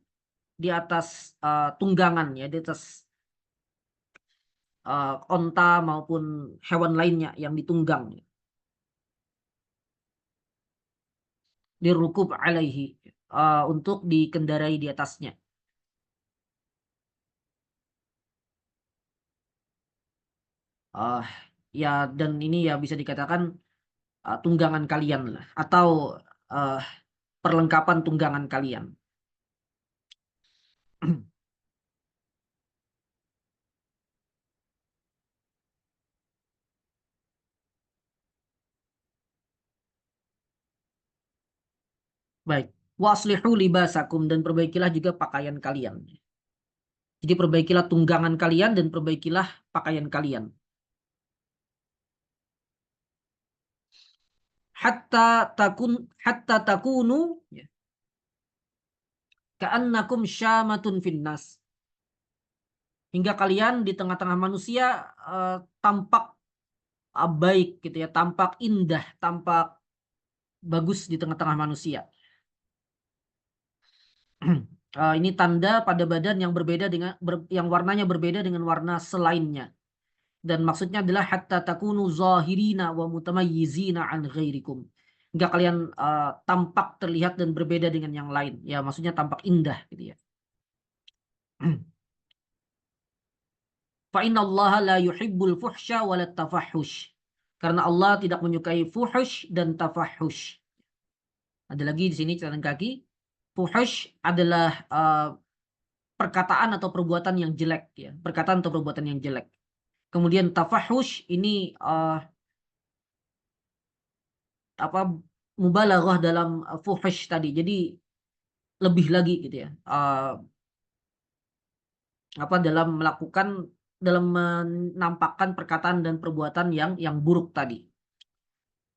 di atas tunggangan ya, di atas onta maupun hewan lainnya yang ditunggang, dirukub alaihi. untuk dikendarai di atasnya. Uh, ya dan ini ya bisa dikatakan tunggangan kalian lah, atau uh, perlengkapan tunggangan kalian. Baik. Waslihu libasakum, dan perbaikilah juga pakaian kalian. Jadi perbaikilah tunggangan kalian dan perbaikilah pakaian kalian. Hatta takunu ya, ka'annakum syamatun finnas. Hingga kalian di tengah-tengah manusia tampak baik gitu ya, tampak indah, tampak bagus di tengah-tengah manusia. Ini tanda pada badan yang berbeda dengan yang warnanya berbeda dengan warna selainnya. Dan maksudnya adalah hatta takunu zahirina wa mutamayyizina an ghairikum. Hingga kalian tampak terlihat dan berbeda dengan yang lain. Ya, maksudnya tampak indah gitu ya. Fa innallaha la yuhibbul fuhsya wa tafahush. Karena Allah tidak menyukai fuhush dan tafahush. Ada lagi di sini catatan kaki. Fuhush adalah perkataan atau perbuatan yang jelek ya, perkataan atau perbuatan yang jelek. Kemudian tafahush ini apa, mubalaghah dalam fuhush tadi. Jadi lebih lagi gitu ya. Apa dalam melakukan, dalam menampakkan perkataan dan perbuatan yang buruk tadi.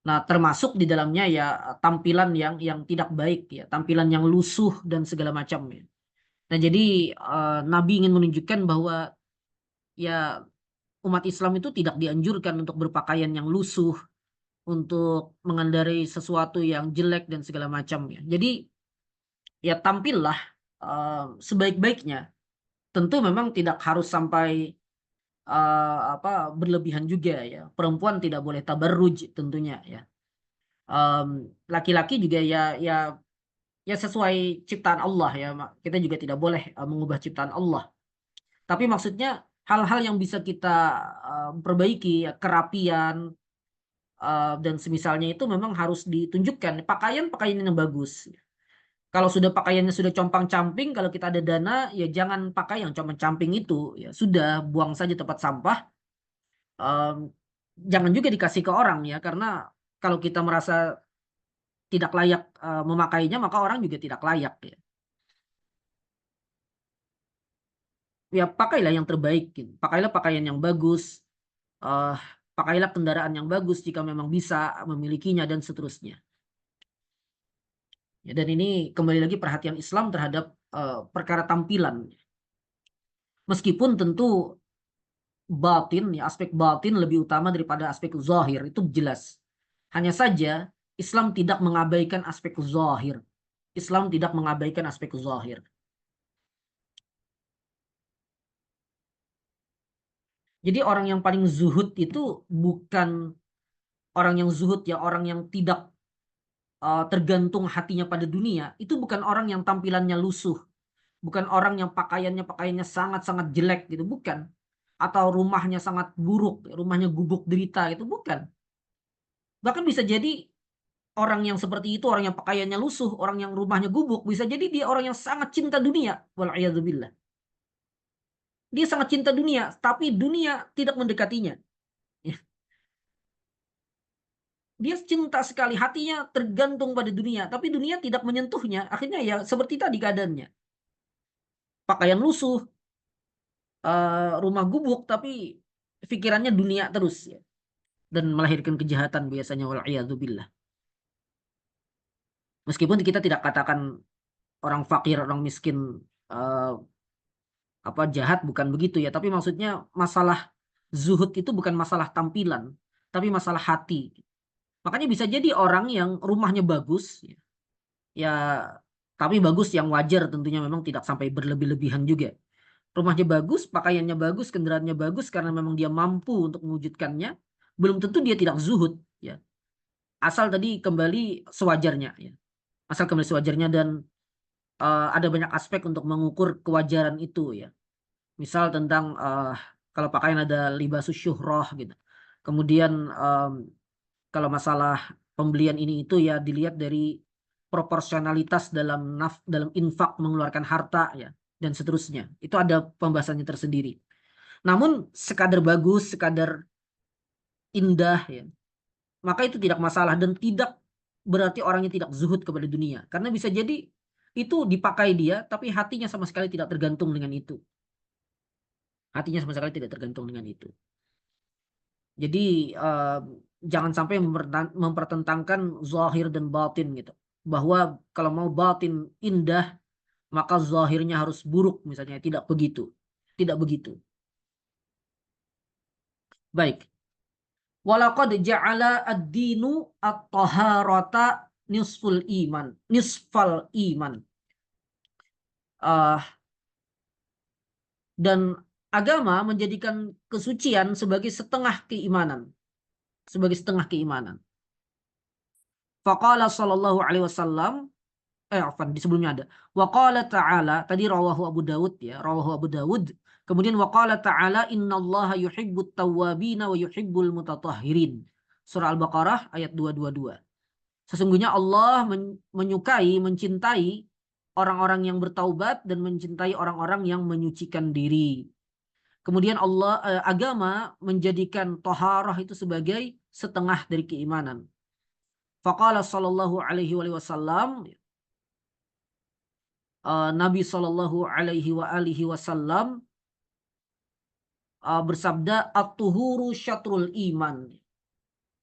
Nah, termasuk di dalamnya ya tampilan yang tidak baik ya, tampilan yang lusuh dan segala macamnya. Nah, jadi Nabi ingin menunjukkan bahwa ya umat Islam itu tidak dianjurkan untuk berpakaian yang lusuh, untuk mengendarai sesuatu yang jelek dan segala macamnya. Jadi ya tampillah sebaik-baiknya. Tentu memang tidak harus sampai berlebihan juga ya. Perempuan tidak boleh tabarruj tentunya ya. Laki-laki juga ya sesuai ciptaan Allah ya. Kita juga tidak boleh mengubah ciptaan Allah. Tapi maksudnya hal-hal yang bisa kita perbaiki ya, kerapian dan semisalnya itu memang harus ditunjukkan pakaian-pakaian yang bagus. Kalau sudah pakaiannya sudah compang-camping, kalau kita ada dana ya jangan pakai yang compang-camping itu, ya sudah buang saja tempat sampah. Em, Jangan juga dikasih ke orang ya, karena kalau kita merasa tidak layak memakainya, maka orang juga tidak layak ya. Ya pakailah yang terbaik, gitu. Pakailah pakaian yang bagus, eh pakailah kendaraan yang bagus jika memang bisa memilikinya dan seterusnya. Ya, dan ini kembali lagi perhatian Islam terhadap perkara tampilan. Meskipun tentu batin, ya aspek batin lebih utama daripada aspek zahir, itu jelas. Hanya saja Islam tidak mengabaikan aspek zahir. Islam tidak mengabaikan aspek zahir. Jadi orang yang paling zuhud itu bukan orang yang zuhud ya, orang yang tidak tergantung hatinya pada dunia. Itu bukan orang yang tampilannya lusuh, bukan orang yang pakaiannya sangat-sangat jelek gitu, bukan. Atau rumahnya sangat buruk, rumahnya gubuk derita itu bukan. Bahkan bisa jadi orang yang seperti itu, orang yang pakaiannya lusuh, orang yang rumahnya gubuk, bisa jadi dia orang yang sangat cinta dunia. Wal'iyadzubillah. Dia sangat cinta dunia, tapi dunia tidak mendekatinya. Ya. Dia cinta sekali, hatinya tergantung pada dunia, tapi dunia tidak menyentuhnya. Akhirnya ya seperti tadi keadaannya. Pakaian lusuh, rumah gubuk, tapi pikirannya dunia terus ya. Dan melahirkan kejahatan biasanya. Wal'iyadzubillah. Meskipun kita tidak katakan orang fakir, orang miskin eh, jahat, bukan begitu ya, tapi maksudnya masalah zuhud itu bukan masalah tampilan, tapi masalah hati. Makanya bisa jadi orang yang rumahnya bagus ya, ya tapi bagus yang wajar tentunya, memang tidak sampai berlebih-lebihan juga. Rumahnya bagus, pakaiannya bagus, kendaraannya bagus karena memang dia mampu untuk mewujudkannya, belum tentu dia tidak zuhud ya. Asal tadi kembali sewajarnya ya. Asal kembali sewajarnya. Dan ada banyak aspek untuk mengukur kewajaran itu ya. Misal tentang kalau pakaian ada libasus syuhrah gitu. Kemudian kalau masalah pembelian ini itu ya dilihat dari proporsionalitas dalam infak mengeluarkan harta ya dan seterusnya. Itu ada pembahasannya tersendiri. Namun sekadar bagus, sekadar indah ya, maka itu tidak masalah dan tidak berarti orangnya tidak zuhud kepada dunia. Karena bisa jadi itu dipakai dia tapi hatinya sama sekali tidak tergantung dengan itu. Hatinya sama sekali tidak tergantung dengan itu. Jadi jangan sampai mempertentangkan zahir dan batin gitu. Bahwa kalau mau batin indah, maka zahirnya harus buruk misalnya. Tidak begitu. Tidak begitu. Baik. Walaqad ja'ala ad-dinu at-taharata nisful iman. Nisfal iman. Uh, dan agama menjadikan kesucian sebagai setengah keimanan. Sebagai setengah keimanan. Faqala sallallahu alaihi wasallam, afan di sebelumnya ada. Wa qala ta'ala, tadi rawahu Abu Dawud ya, rawahu Abu Dawud. Kemudian wa qala ta'ala innallaha yuhibbut tawwabina wa yuhibbul mutatahhirin. Surah Al-Baqarah ayat 222. Sesungguhnya Allah menyukai, mencintai orang-orang yang bertaubat dan mencintai orang-orang yang menyucikan diri. Kemudian agama menjadikan taharah itu sebagai setengah dari keimanan. Faqala sallallahu alaihi wasallam, Nabi Shallallahu Alaihi Wasallam bersabda, at-tuhuru syatrul iman.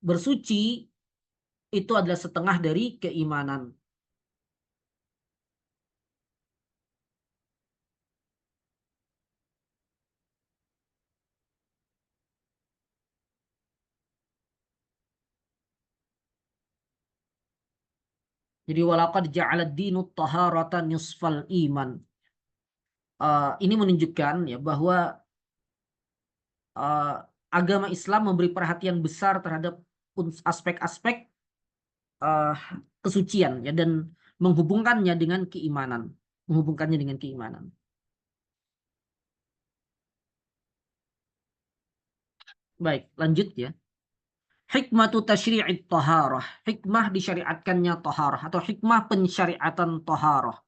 Bersuci itu adalah setengah dari keimanan. Jadi walaqad ja'alad dinu taharatan nisfal iman. Ini menunjukkan ya bahwa uh, agama Islam memberi perhatian besar terhadap aspek-aspek uh, kesucian ya dan menghubungkannya dengan keimanan, menghubungkannya dengan keimanan. Baik, lanjut ya. Hikmatu tasyri'it taharah. Hikmah disyariatkannya taharah atau hikmah pensyariatan taharah.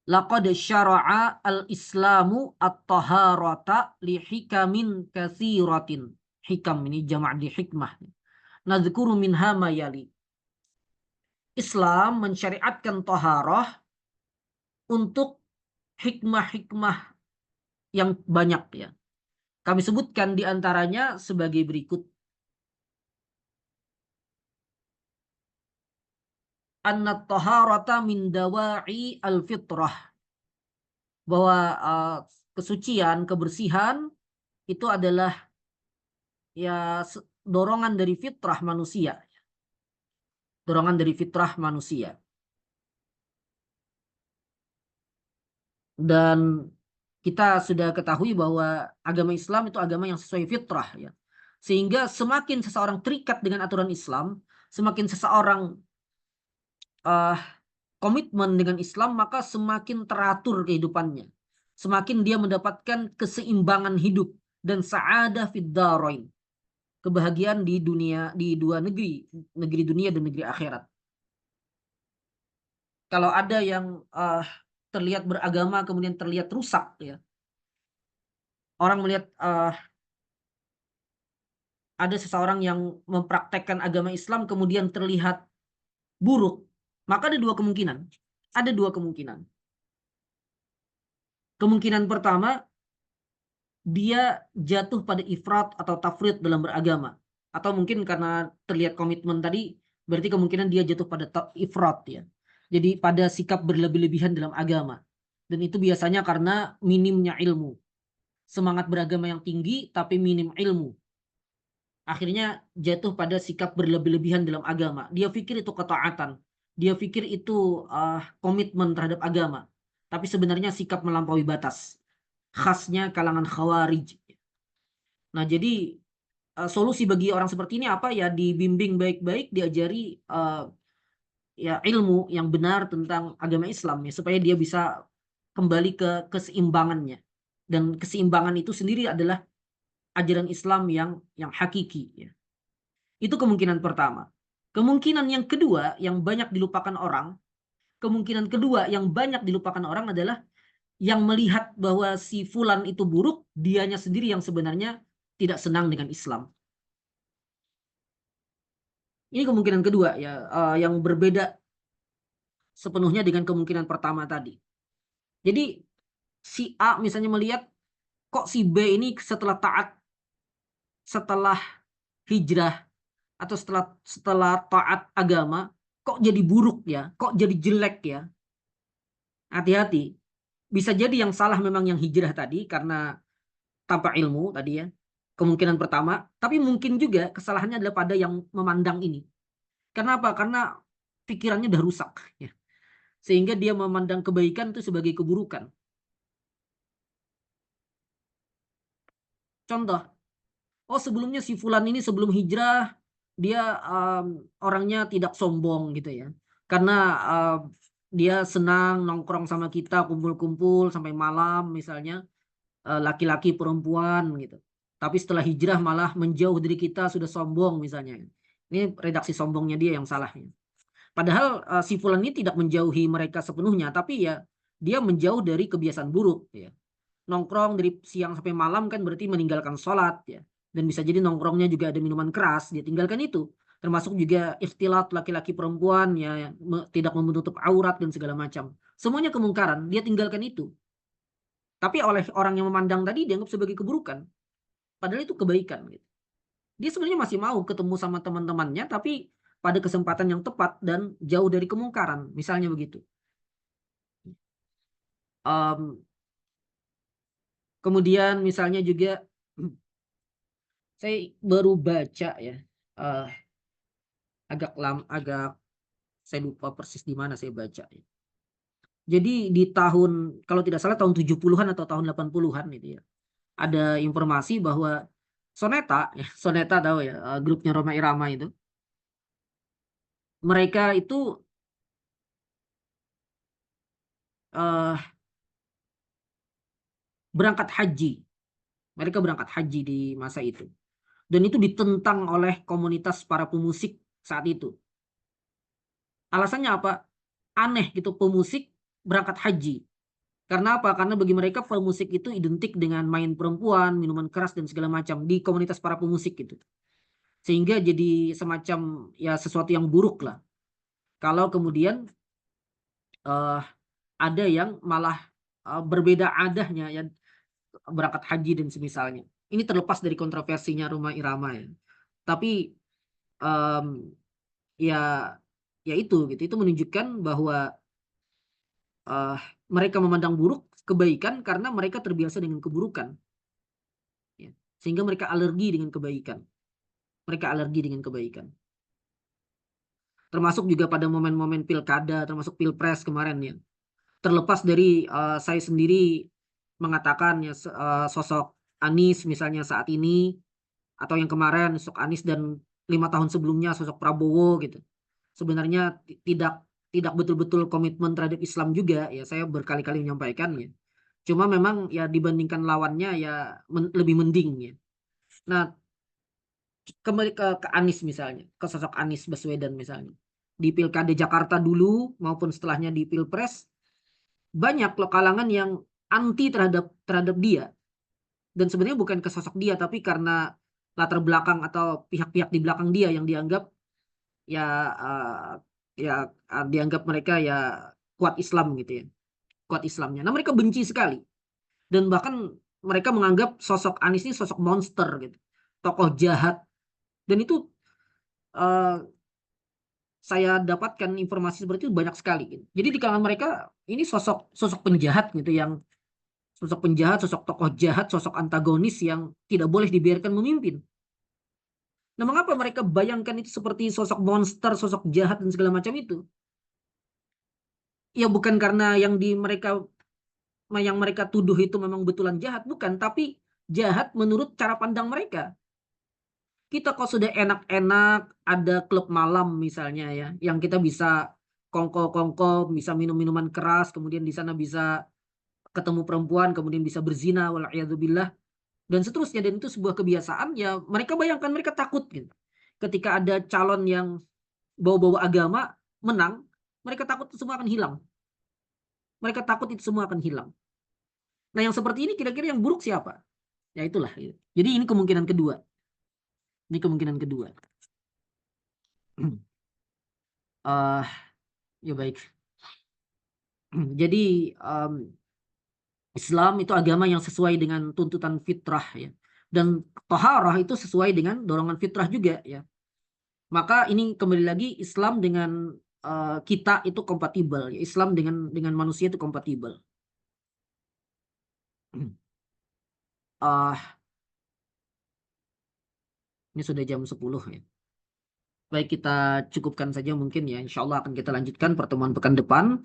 Laqad syara'a al-islamu at-taharata li hikamin katsiratin. Hikam ini jamak di hikmah. Nadzkuru minha ma yali. Islam mensyariatkan taharah untuk hikmah-hikmah yang banyak ya. Kami sebutkan di antaranya sebagai berikut. Anna taharata min dawa'i al-fitrah. Bahwa kesucian, kebersihan itu adalah ya dorongan dari fitrah manusia. Dorongan dari fitrah manusia. Dan kita sudah ketahui bahwa agama Islam itu agama yang sesuai fitrah ya. Sehingga semakin seseorang terikat dengan aturan Islam, semakin seseorang komitmen dengan Islam, maka semakin teratur kehidupannya. Semakin dia mendapatkan keseimbangan hidup dan sa'adah fid dharain. Kebahagiaan di dunia, di dua negeri, negeri dunia dan negeri akhirat. Kalau ada yang terlihat beragama kemudian terlihat rusak ya. Orang melihat ada seseorang yang mempraktekkan agama Islam kemudian terlihat buruk, maka ada dua kemungkinan. Ada dua kemungkinan. Kemungkinan pertama, dia jatuh pada ifrat atau tafrid dalam beragama. Atau mungkin karena terlihat komitmen tadi, berarti kemungkinan dia jatuh pada ifrat ya. Jadi pada sikap berlebih-lebihan dalam agama. Dan itu biasanya karena minimnya ilmu. Semangat beragama yang tinggi tapi minim ilmu. Akhirnya jatuh pada sikap berlebih-lebihan dalam agama. Dia pikir itu ketaatan. Dia pikir itu komitmen terhadap agama. Tapi sebenarnya sikap melampaui batas. Khasnya kalangan khawarij. Nah jadi solusi bagi orang seperti ini apa ya? Dibimbing baik-baik, diajari ya ilmu yang benar tentang agama Islam ya, supaya dia bisa kembali ke keseimbangannya. Dan keseimbangan itu sendiri adalah ajaran Islam yang hakiki ya. Itu kemungkinan pertama. Kemungkinan yang kedua yang banyak dilupakan orang, kemungkinan kedua yang banyak dilupakan orang adalah yang melihat bahwa si fulan itu buruk, dianya sendiri yang sebenarnya tidak senang dengan Islam. Ini kemungkinan kedua ya, yang berbeda sepenuhnya dengan kemungkinan pertama tadi. Jadi si A misalnya melihat kok si B ini setelah taat, setelah hijrah atau setelah setelah taat agama kok jadi buruk ya, kok jadi jelek ya. Hati-hati. Bisa jadi yang salah memang yang hijrah tadi karena tanpa ilmu tadi ya. Kemungkinan pertama, tapi mungkin juga kesalahannya adalah pada yang memandang ini. Kenapa? Karena pikirannya udah rusak ya. Sehingga dia memandang kebaikan itu sebagai keburukan. Contoh, oh sebelumnya si fulan ini sebelum hijrah dia orangnya tidak sombong gitu ya. Karena dia senang nongkrong sama kita, kumpul-kumpul sampai malam misalnya, laki-laki perempuan gitu. Tapi setelah hijrah malah menjauh dari kita, sudah sombong misalnya. Ini redaksi sombongnya dia yang salahnya. Padahal si fulan ini tidak menjauhi mereka sepenuhnya, tapi ya dia menjauh dari kebiasaan buruk ya. Nongkrong dari siang sampai malam kan berarti meninggalkan sholat ya. Dan bisa jadi nongkrongnya juga ada minuman keras, dia tinggalkan itu. Termasuk juga ikhtilat laki-laki perempuan ya, tidak menutup aurat dan segala macam. Semuanya kemungkaran, dia tinggalkan itu. Tapi oleh orang yang memandang tadi dianggap sebagai keburukan. Padahal itu kebaikan gitu. Dia sebenarnya masih mau ketemu sama teman-temannya, tapi pada kesempatan yang tepat dan jauh dari kemungkaran. Misalnya begitu. Um, Kemudian misalnya juga saya baru baca ya, uh, agak saya lupa persis di mana saya baca ya. Jadi di tahun kalau tidak salah tahun 70-an atau tahun 80-an itu ya. Ada informasi bahwa Soneta, ya, Soneta tahu ya, grupnya Rhoma Irama itu. Mereka itu uh, berangkat haji. Mereka berangkat haji di masa itu. Dan itu ditentang oleh komunitas para pemusik saat itu. Alasannya apa? Aneh gitu, pemusik berangkat haji. Karena apa? Karena bagi mereka pemusik itu identik dengan main perempuan, minuman keras dan segala macam di komunitas para pemusik gitu. Sehingga jadi semacam ya sesuatu yang buruk lah. Kalau kemudian uh, ada yang malah berbeda adahnya ya, berangkat haji dan semisalnya. Ini terlepas dari kontroversinya Rhoma Irama ya. Tapi um, ya ya itu gitu. Itu menunjukkan bahwa uh, mereka memandang buruk kebaikan karena mereka terbiasa dengan keburukan. Ya. Sehingga mereka alergi dengan kebaikan. Mereka alergi dengan kebaikan. Termasuk juga pada momen-momen pilkada, termasuk pilpres kemarin ya. Terlepas dari saya sendiri mengatakan ya sosok Anies misalnya saat ini, atau yang kemarin sosok Anies dan 5 tahun sebelumnya sosok Prabowo gitu. Sebenarnya tidak betul-betul komitmen terhadap Islam juga ya, saya berkali-kali menyampaikan ya. Cuma memang ya dibandingkan lawannya ya lebih mending ya. Nah, kembali ke Anies misalnya, ke sosok Anies Baswedan misalnya. Di Pilkada Jakarta dulu maupun setelahnya di Pilpres, banyak loh kalangan yang anti terhadap dia. Dan sebenarnya bukan ke sosok dia, tapi karena latar belakang atau pihak-pihak di belakang dia yang dianggap ya dianggap mereka ya kuat Islam gitu ya, kuat Islamnya. Nah mereka benci sekali dan bahkan mereka menganggap sosok Anies ini sosok monster gitu, tokoh jahat. Dan itu uh, saya dapatkan informasi seperti itu banyak sekali gitu. Jadi di kalangan mereka ini sosok sosok penjahat gitu, yang sosok penjahat, sosok tokoh jahat, sosok antagonis yang tidak boleh dibiarkan memimpin. Nah, mengapa mereka bayangkan itu seperti sosok monster, sosok jahat dan segala macam itu? Ya bukan karena yang mereka tuduh itu memang betulan jahat, bukan, tapi jahat menurut cara pandang mereka. Kita kok sudah enak-enak ada klub malam misalnya ya, yang kita bisa kongko-kongko, bisa minum minuman keras, kemudian di sana bisa ketemu perempuan, kemudian bisa berzina, wal'iyadzubillah, dan seterusnya. Dan itu sebuah kebiasaan, ya mereka bayangkan, mereka takut gitu. Ketika ada calon yang bawa-bawa agama menang, mereka takut itu semua akan hilang. Mereka takut itu semua akan hilang. Nah, yang seperti ini kira-kira yang buruk siapa? Ya itulah. Gitu. Jadi ini kemungkinan kedua. Ini kemungkinan kedua. Ya baik. Jadi Islam itu agama yang sesuai dengan tuntutan fitrah ya. Dan taharah itu sesuai dengan dorongan fitrah juga ya. Maka ini kembali lagi, Islam dengan kita itu kompatibel ya. Islam dengan manusia itu kompatibel. Ini sudah jam 10 ya. Baik, kita cukupkan saja mungkin ya. Insya Allah akan kita lanjutkan pertemuan pekan depan,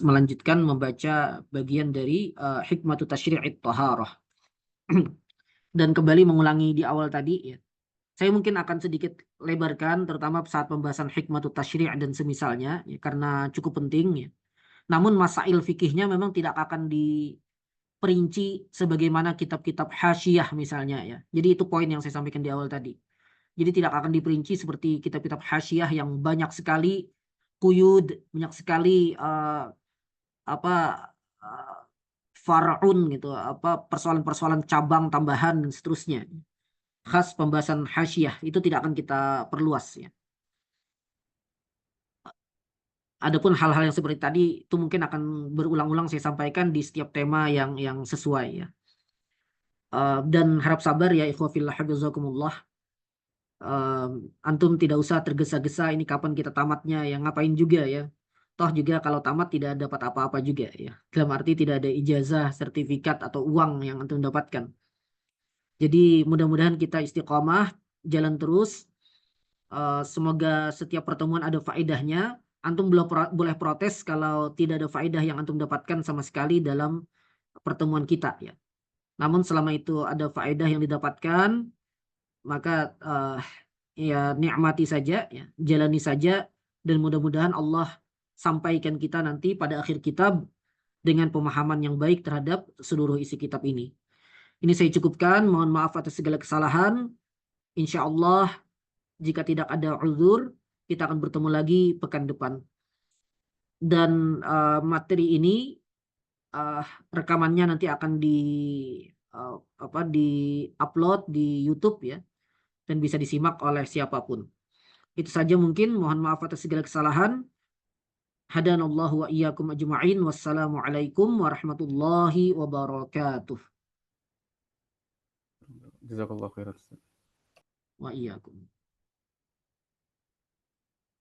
melanjutkan membaca bagian dari hikmatut tasyri'it taharah. Dan kembali mengulangi di awal tadi ya. Saya mungkin akan sedikit lebarkan terutama saat pembahasan hikmatut tasyri' dan semisalnya ya, karena cukup penting ya. Namun masail fikihnya memang tidak akan diperinci sebagaimana kitab-kitab hasyiyah misalnya ya. Jadi itu poin yang saya sampaikan di awal tadi. Jadi tidak akan diperinci seperti kitab-kitab hasyiyah yang banyak sekali kuyud, banyak sekali apa uh, far'un gitu, apa persoalan-persoalan cabang tambahan dan seterusnya. Khas pembahasan hasyiyah itu tidak akan kita perluas ya. Adapun hal-hal yang seperti tadi itu mungkin akan berulang-ulang saya sampaikan di setiap tema yang sesuai ya. Dan harap sabar ya ikhwah fillah hafizakumullah. Antum tidak usah tergesa-gesa ini kapan kita tamatnya, yang ngapain juga ya. Toh juga kalau tamat tidak dapat apa-apa juga ya. Dalam arti tidak ada ijazah, sertifikat atau uang yang antum dapatkan. Jadi mudah-mudahan kita istiqomah, jalan terus. Semoga setiap pertemuan ada faedahnya. Antum boleh protes kalau tidak ada faedah yang antum dapatkan sama sekali dalam pertemuan kita ya. Namun selama itu ada faedah yang didapatkan, maka ya nikmati saja ya, jalani saja, dan mudah-mudahan Allah sampaikan kita nanti pada akhir kitab dengan pemahaman yang baik terhadap seluruh isi kitab ini. Ini saya cukupkan, mohon maaf atas segala kesalahan. Insya Allah jika tidak ada uzur, kita akan bertemu lagi pekan depan. Dan materi ini uh, rekamannya nanti akan uh, di upload di YouTube ya, dan bisa disimak oleh siapapun. Itu saja mungkin, mohon maaf atas segala kesalahan. Hadanallahu wa iyyakum ajma'in. Wassalamualaikum warahmatullahi wabarakatuh. Jazakallah khairan. Wa iyyakum.